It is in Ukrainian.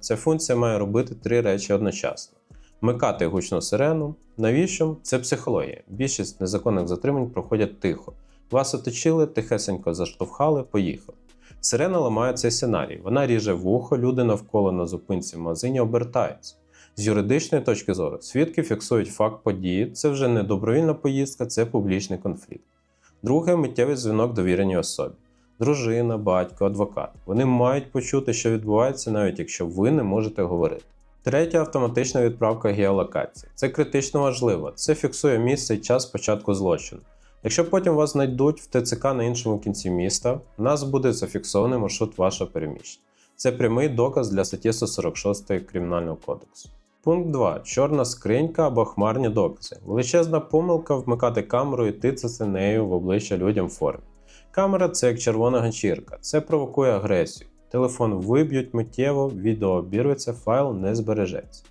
Ця функція має робити 3 речі одночасно. Вмикати гучну сирену. Навіщо? Це психологія. Більшість незаконних затримань проходять тихо. Вас оточили, тихесенько заштовхали, поїхали. Сирена ламає цей сценарій. Вона ріже вухо, люди навколо на зупинці в магазині обертаються. З юридичної точки зору, свідки фіксують факт події, це вже не добровільна поїздка, це публічний конфлікт. Друге – миттєвий дзвінок довіреній особі. Дружина, батько, адвокат. Вони мають почути, що відбувається, навіть якщо ви не можете говорити. Третє – автоматична відправка геолокації. Це критично важливо. Це фіксує місце і час початку злочину. Якщо потім вас знайдуть в ТЦК на іншому кінці міста, у нас буде зафіксований маршрут вашого переміщення. Це прямий доказ для статті 146 Кримінального кодексу. Пункт 2. Чорна скринька або хмарні докази. Величезна помилка вмикати камеру і тицяти нею в обличчя людям в формі. Камера – це як червона ганчірка. Це провокує агресію. Телефон виб'ють миттєво, відео обірветься, файл не збережеться.